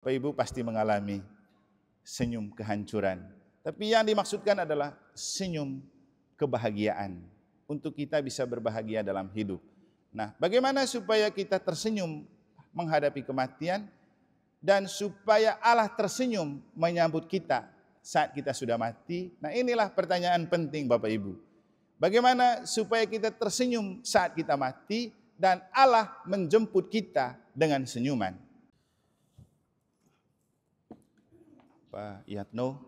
Bapak Ibu pasti mengalami senyum kehancuran. Tapi yang dimaksudkan adalah senyum kebahagiaan. Untuk kita bisa berbahagia dalam hidup. Nah, bagaimana supaya kita tersenyum menghadapi kematian dan supaya Allah tersenyum menyambut kita saat kita sudah mati? Nah, inilah pertanyaan penting Bapak Ibu. Bagaimana supaya kita tersenyum saat kita mati dan Allah menjemput kita dengan senyuman? Pak Yatno,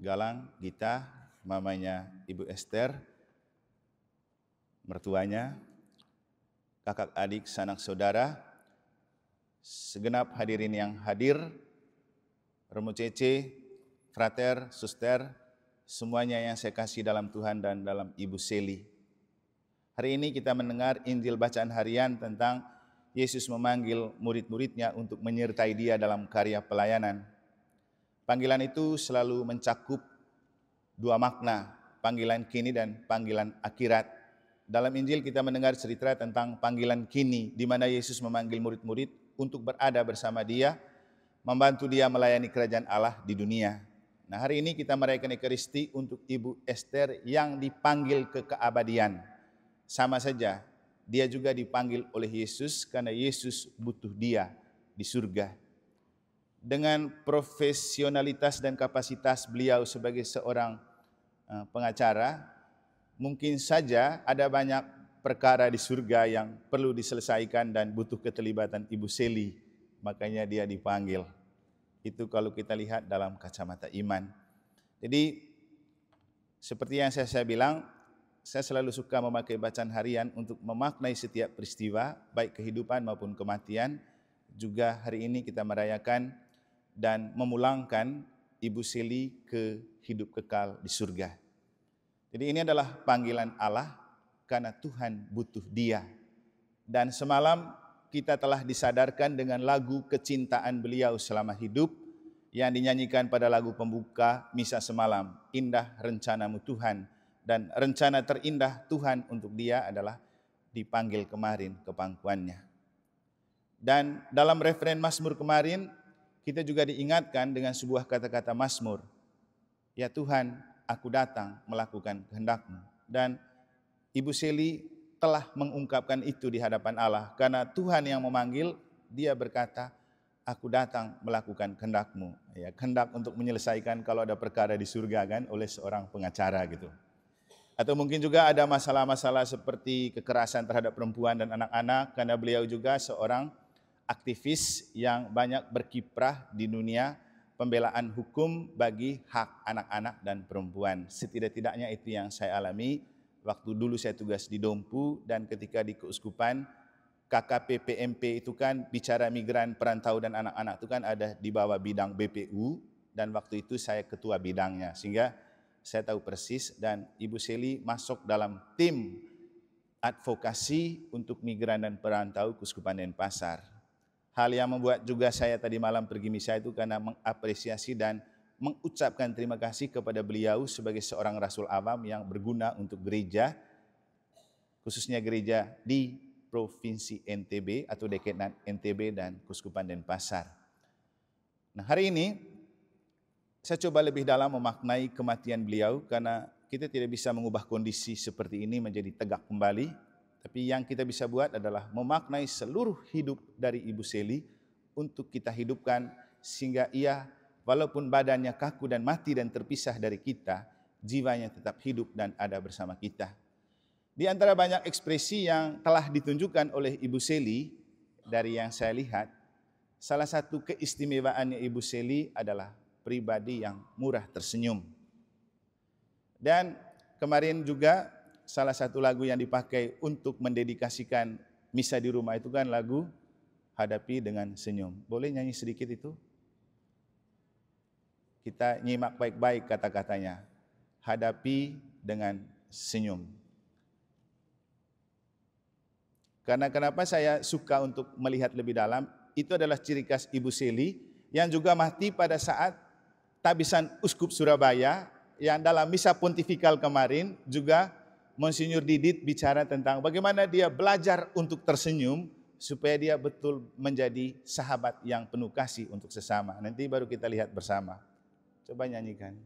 Galang, Gita, mamanya Ibu Esther, mertuanya, kakak adik, sanak saudara, segenap hadirin yang hadir, Romo Cece, frater, suster, semuanya yang saya kasih dalam Tuhan dan dalam Ibu Seli. Hari ini kita mendengar Injil bacaan harian tentang Yesus memanggil murid-muridnya untuk menyertai dia dalam karya pelayanan. Panggilan itu selalu mencakup dua makna, panggilan kini dan panggilan akhirat. Dalam Injil kita mendengar cerita tentang panggilan kini, di mana Yesus memanggil murid-murid untuk berada bersama dia, membantu dia melayani kerajaan Allah di dunia. Nah, hari ini kita merayakan Ekaristi untuk Ibu Esther yang dipanggil ke keabadian. Sama saja, dia juga dipanggil oleh Yesus karena Yesus butuh dia di surga. Dengan profesionalitas dan kapasitas beliau sebagai seorang pengacara, mungkin saja ada banyak perkara di surga yang perlu diselesaikan dan butuh keterlibatan Ibu Seli, makanya dia dipanggil. Itu kalau kita lihat dalam kacamata iman. Jadi seperti yang saya bilang, saya selalu suka memakai bacaan harian untuk memaknai setiap peristiwa, baik kehidupan maupun kematian. Juga hari ini kita merayakan dan memulangkan Ibu Seli ke hidup kekal di surga. Jadi ini adalah panggilan Allah karena Tuhan butuh dia. Dan semalam kita telah disadarkan dengan lagu kecintaan beliau selama hidup yang dinyanyikan pada lagu pembuka misa semalam, Indah Rencanamu Tuhan. Dan rencana terindah Tuhan untuk dia adalah dipanggil kemarin ke pangkuannya. Dan dalam referen Mazmur kemarin, kita juga diingatkan dengan sebuah kata-kata Mazmur. Ya Tuhan, aku datang melakukan kehendak-Mu. Dan Ibu Seli telah mengungkapkan itu di hadapan Allah. Karena Tuhan yang memanggil, dia berkata, aku datang melakukan kehendak-Mu. Ya, kehendak untuk menyelesaikan kalau ada perkara di surga kan oleh seorang pengacara gitu. Atau mungkin juga ada masalah-masalah seperti kekerasan terhadap perempuan dan anak-anak, karena beliau juga seorang aktivis yang banyak berkiprah di dunia pembelaan hukum bagi hak anak-anak dan perempuan. Setidak-tidaknya itu yang saya alami waktu dulu saya tugas di Dompu, dan ketika di keuskupan KKP PMP itu kan bicara migran, perantau dan anak-anak itu kan ada di bawah bidang BPU, dan waktu itu saya ketua bidangnya, sehingga saya tahu persis. Dan Ibu Seli masuk dalam tim advokasi untuk migran dan perantau Keuskupan Denpasar. Hal yang membuat juga saya tadi malam pergi misa itu karena mengapresiasi dan mengucapkan terima kasih kepada beliau sebagai seorang rasul awam yang berguna untuk gereja, khususnya gereja di Provinsi NTB atau Dekenat NTB dan Keuskupan Denpasar. Nah, hari ini saya coba lebih dalam memaknai kematian beliau, karena kita tidak bisa mengubah kondisi seperti ini menjadi tegak kembali. Tapi yang kita bisa buat adalah memaknai seluruh hidup dari Ibu Seli untuk kita hidupkan, sehingga ia walaupun badannya kaku dan mati dan terpisah dari kita, jiwanya tetap hidup dan ada bersama kita. Di antara banyak ekspresi yang telah ditunjukkan oleh Ibu Seli, dari yang saya lihat, salah satu keistimewaannya Ibu Seli adalah pribadi yang murah tersenyum. Dan kemarin juga salah satu lagu yang dipakai untuk mendedikasikan misa di rumah itu kan lagu Hadapi dengan Senyum. Boleh nyanyi sedikit itu? Kita nyimak baik-baik kata-katanya. Hadapi dengan senyum. Karena kenapa saya suka untuk melihat lebih dalam, itu adalah ciri khas Ibu Seli yang juga mati pada saat tabisan Uskup Surabaya, yang dalam misa pontifikal kemarin juga Monsinyur Didit bicara tentang bagaimana dia belajar untuk tersenyum supaya dia betul menjadi sahabat yang penuh kasih untuk sesama. Nanti baru kita lihat bersama. Coba nyanyikan.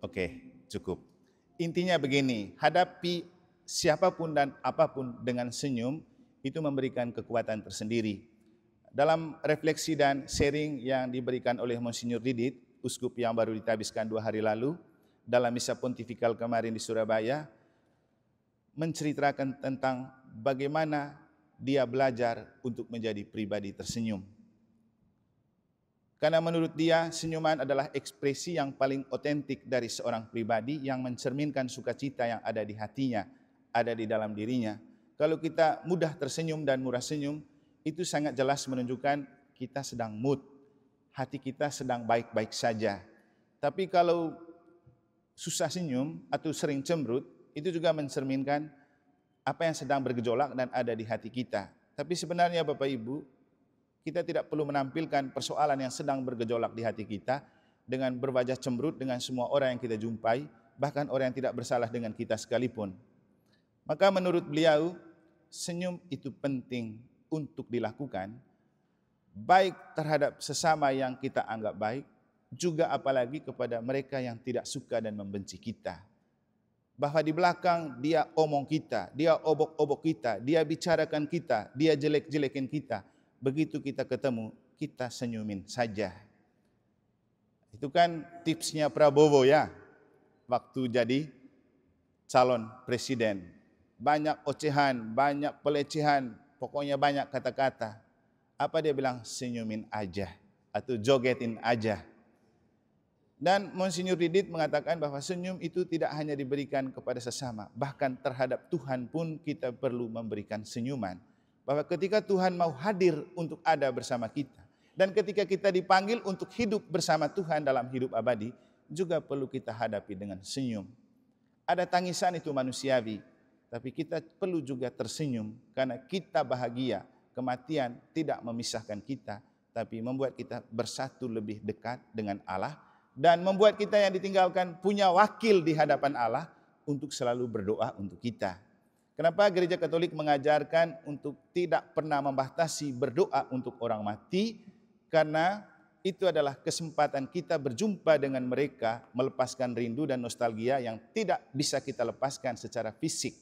Oke, cukup. Intinya begini, hadapi siapapun dan apapun dengan senyum, itu memberikan kekuatan tersendiri. Dalam refleksi dan sharing yang diberikan oleh Monsinyur Didit, uskup yang baru ditabiskan 2 hari lalu, dalam misa pontifikal kemarin di Surabaya, menceritakan tentang bagaimana dia belajar untuk menjadi pribadi tersenyum. Karena menurut dia, senyuman adalah ekspresi yang paling otentik dari seorang pribadi yang mencerminkan sukacita yang ada di hatinya, ada di dalam dirinya. Kalau kita mudah tersenyum dan murah senyum, itu sangat jelas menunjukkan kita sedang mood, hati kita sedang baik-baik saja. Tapi kalau susah senyum atau sering cemberut, itu juga mencerminkan apa yang sedang bergejolak dan ada di hati kita. Tapi sebenarnya Bapak Ibu, kita tidak perlu menampilkan persoalan yang sedang bergejolak di hati kita dengan berwajah cemberut dengan semua orang yang kita jumpai, bahkan orang yang tidak bersalah dengan kita sekalipun. Maka menurut beliau, senyum itu penting untuk dilakukan, baik terhadap sesama yang kita anggap baik, juga apalagi kepada mereka yang tidak suka dan membenci kita. Bahwa di belakang dia omong kita, dia obok-obok kita, dia bicarakan kita, dia jelek-jelekin kita. Begitu kita ketemu, kita senyumin saja. Itu kan tipsnya Prabowo ya, waktu jadi calon presiden. Banyak ocehan, banyak pelecehan, pokoknya banyak kata-kata. Apa dia bilang? Senyumin aja atau jogetin aja. Dan Monsinyur Didit mengatakan bahwa senyum itu tidak hanya diberikan kepada sesama, bahkan terhadap Tuhan pun kita perlu memberikan senyuman. Bahwa ketika Tuhan mau hadir untuk ada bersama kita, dan ketika kita dipanggil untuk hidup bersama Tuhan dalam hidup abadi, juga perlu kita hadapi dengan senyum. Ada tangisan itu manusiawi, tapi kita perlu juga tersenyum, karena kita bahagia, kematian tidak memisahkan kita, tapi membuat kita bersatu lebih dekat dengan Allah, dan membuat kita yang ditinggalkan punya wakil di hadapan Allah untuk selalu berdoa untuk kita. Kenapa Gereja Katolik mengajarkan untuk tidak pernah membatasi berdoa untuk orang mati? Karena itu adalah kesempatan kita berjumpa dengan mereka, melepaskan rindu dan nostalgia yang tidak bisa kita lepaskan secara fisik.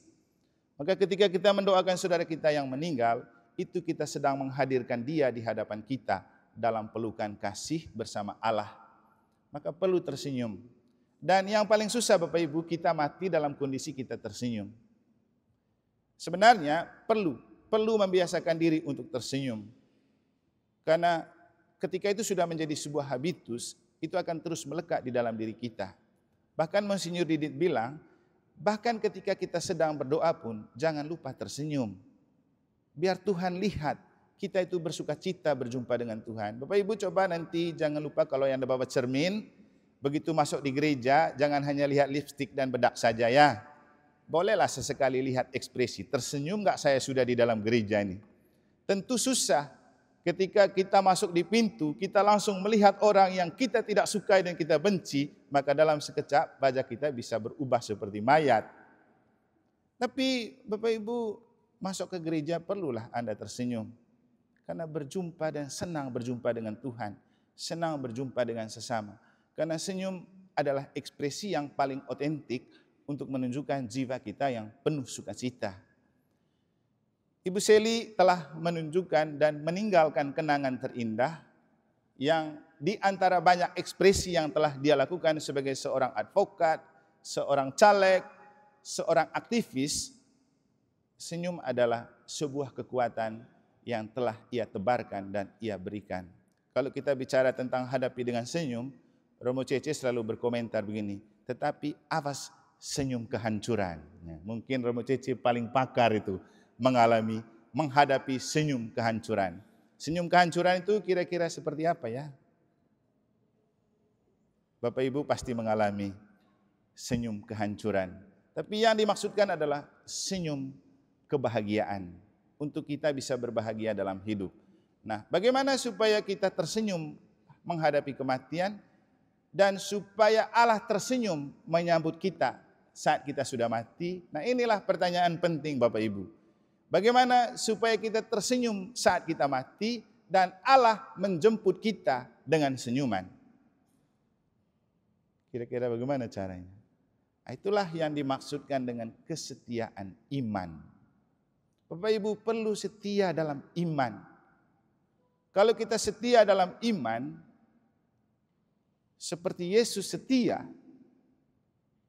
Maka ketika kita mendoakan saudara kita yang meninggal, itu kita sedang menghadirkan dia di hadapan kita dalam pelukan kasih bersama Allah. Maka perlu tersenyum. Dan yang paling susah Bapak Ibu, kita mati dalam kondisi kita tersenyum. Sebenarnya perlu membiasakan diri untuk tersenyum. Karena ketika itu sudah menjadi sebuah habitus, itu akan terus melekat di dalam diri kita. Bahkan Monsinyur Didit bilang, bahkan ketika kita sedang berdoa pun, jangan lupa tersenyum. Biar Tuhan lihat, kita itu bersuka cita berjumpa dengan Tuhan. Bapak Ibu coba nanti jangan lupa kalau yang ada bawa cermin, begitu masuk di gereja, jangan hanya lihat lipstik dan bedak saja ya. Bolehlah sesekali lihat ekspresi, tersenyum enggak saya sudah di dalam gereja ini. Tentu susah ketika kita masuk di pintu, kita langsung melihat orang yang kita tidak sukai dan kita benci, maka dalam sekejap wajah kita bisa berubah seperti mayat. Tapi Bapak Ibu masuk ke gereja perlulah Anda tersenyum. Karena berjumpa dan senang berjumpa dengan Tuhan, senang berjumpa dengan sesama. Karena senyum adalah ekspresi yang paling otentik untuk menunjukkan jiwa kita yang penuh sukacita. Ibu Seli telah menunjukkan dan meninggalkan kenangan terindah yang di antara banyak ekspresi yang telah dia lakukan sebagai seorang advokat, seorang caleg, seorang aktivis. Senyum adalah sebuah kekuatan yang telah Ia tebarkan dan Ia berikan. Kalau kita bicara tentang hadapi dengan senyum, Romo Cece selalu berkomentar begini, tetapi awas senyum kehancuran. Nah, mungkin Romo Cece paling pakar itu menghadapi senyum kehancuran. Senyum kehancuran itu kira-kira seperti apa ya? Bapak Ibu pasti mengalami senyum kehancuran. Tapi yang dimaksudkan adalah senyum kebahagiaan. Untuk kita bisa berbahagia dalam hidup. Nah, bagaimana supaya kita tersenyum menghadapi kematian dan supaya Allah tersenyum menyambut kita saat kita sudah mati? Nah, inilah pertanyaan penting Bapak Ibu. Bagaimana supaya kita tersenyum saat kita mati dan Allah menjemput kita dengan senyuman? Kira-kira bagaimana caranya? Itulah yang dimaksudkan dengan kesetiaan iman. Bapak Ibu perlu setia dalam iman. Kalau kita setia dalam iman, seperti Yesus setia,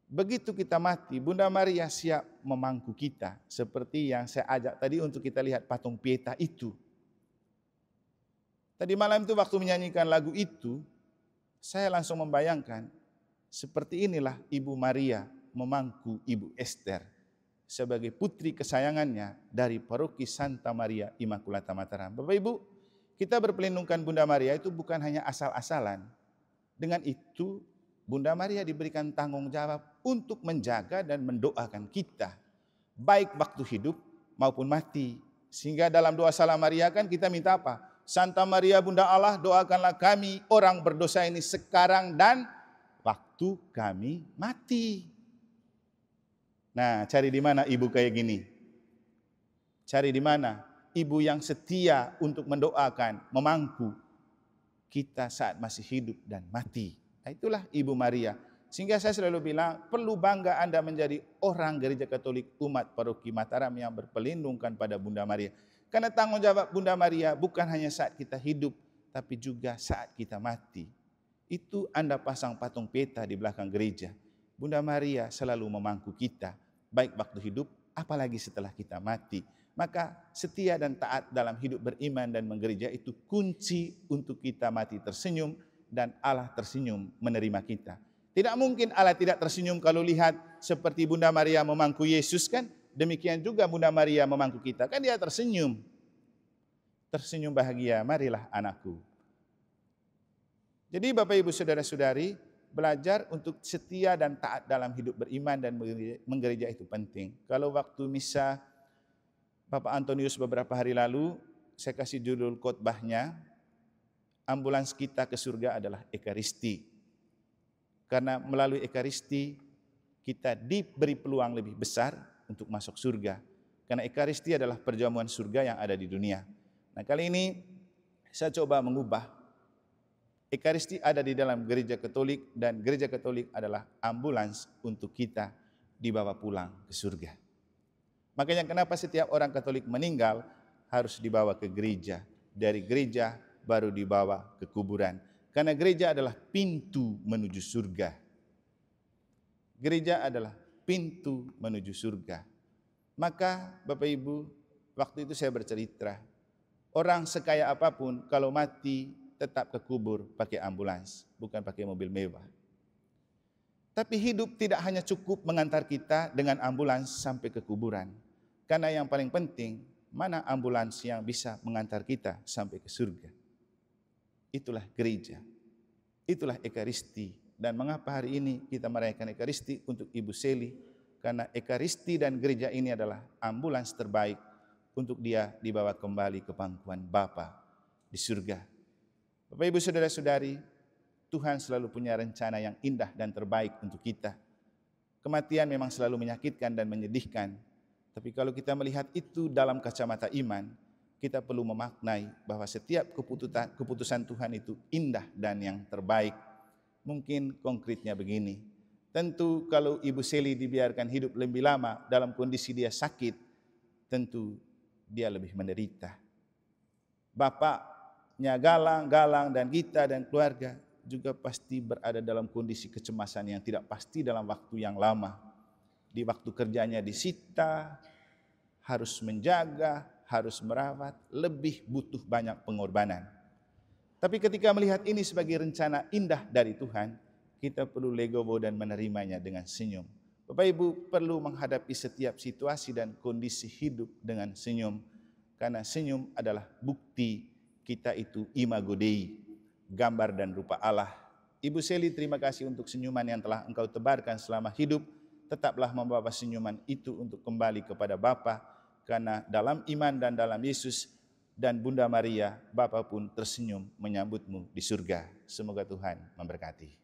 begitu kita mati, Bunda Maria siap memangku kita. Seperti yang saya ajak tadi untuk kita lihat patung Pieta itu. Tadi malam itu waktu menyanyikan lagu itu, saya langsung membayangkan, seperti inilah Ibu Maria memangku Ibu Ester sebagai putri kesayangannya dari paroki Santa Maria Immaculata Mataram. Bapak Ibu, kita berpelindungkan Bunda Maria itu bukan hanya asal-asalan. Dengan itu, Bunda Maria diberikan tanggung jawab untuk menjaga dan mendoakan kita, baik waktu hidup maupun mati. Sehingga dalam doa Salam Maria kan kita minta apa? Santa Maria Bunda Allah, doakanlah kami orang berdosa ini sekarang dan waktu kami mati. Nah, cari di mana ibu kayak gini? Cari di mana ibu yang setia untuk mendoakan, memangku kita saat masih hidup dan mati. Nah, itulah Ibu Maria. Sehingga saya selalu bilang, perlu bangga Anda menjadi orang Gereja Katolik umat paroki Mataram yang berpelindungkan pada Bunda Maria. Karena tanggung jawab Bunda Maria bukan hanya saat kita hidup, tapi juga saat kita mati. Itu Anda pasang patung Pieta di belakang gereja. Bunda Maria selalu memangku kita, baik waktu hidup, apalagi setelah kita mati. Maka setia dan taat dalam hidup beriman dan menggereja itu kunci untuk kita mati tersenyum dan Allah tersenyum menerima kita. Tidak mungkin Allah tidak tersenyum kalau lihat seperti Bunda Maria memangku Yesus kan. Demikian juga Bunda Maria memangku kita. Kan dia tersenyum. Tersenyum bahagia, marilah anakku. Jadi Bapak Ibu Saudara-saudari, belajar untuk setia dan taat dalam hidup beriman dan menggereja itu penting. Kalau waktu misa Bapak Antonius beberapa hari lalu, saya kasih judul khotbahnya, ambulans kita ke surga adalah Ekaristi. Karena melalui Ekaristi kita diberi peluang lebih besar untuk masuk surga. Karena Ekaristi adalah perjamuan surga yang ada di dunia. Nah, kali ini saya coba mengubah. Ekaristi ada di dalam gereja Katolik dan gereja Katolik adalah ambulans untuk kita dibawa pulang ke surga. Makanya kenapa setiap orang Katolik meninggal harus dibawa ke gereja. Dari gereja baru dibawa ke kuburan. Karena gereja adalah pintu menuju surga. Gereja adalah pintu menuju surga. Maka Bapak Ibu, waktu itu saya bercerita, orang sekaya apapun kalau mati tetap ke kubur pakai ambulans, bukan pakai mobil mewah. Tapi hidup tidak hanya cukup mengantar kita dengan ambulans sampai ke kuburan. Karena yang paling penting, mana ambulans yang bisa mengantar kita sampai ke surga. Itulah gereja. Itulah Ekaristi. Dan mengapa hari ini kita merayakan Ekaristi untuk Ibu Seli? Karena Ekaristi dan gereja ini adalah ambulans terbaik untuk dia dibawa kembali ke pangkuan Bapa di surga. Bapak Ibu Saudara-saudari, Tuhan selalu punya rencana yang indah dan terbaik untuk kita. Kematian memang selalu menyakitkan dan menyedihkan. Tapi kalau kita melihat itu dalam kacamata iman, kita perlu memaknai bahwa setiap keputusan Tuhan itu indah dan yang terbaik. Mungkin konkretnya begini, tentu kalau Ibu Seli dibiarkan hidup lebih lama dalam kondisi dia sakit, tentu dia lebih menderita. Bapaknya galang dan kita dan keluarga juga pasti berada dalam kondisi kecemasan yang tidak pasti dalam waktu yang lama. Di waktu kerjanya disita, harus menjaga, harus merawat, lebih butuh banyak pengorbanan. Tapi ketika melihat ini sebagai rencana indah dari Tuhan, kita perlu legowo dan menerimanya dengan senyum. Bapak Ibu perlu menghadapi setiap situasi dan kondisi hidup dengan senyum, karena senyum adalah bukti kita itu imago Dei, gambar dan rupa Allah. Ibu Seli, terima kasih untuk senyuman yang telah engkau tebarkan selama hidup. Tetaplah membawa senyuman itu untuk kembali kepada Bapa, karena dalam iman dan dalam Yesus dan Bunda Maria, Bapa pun tersenyum menyambutmu di surga. Semoga Tuhan memberkati.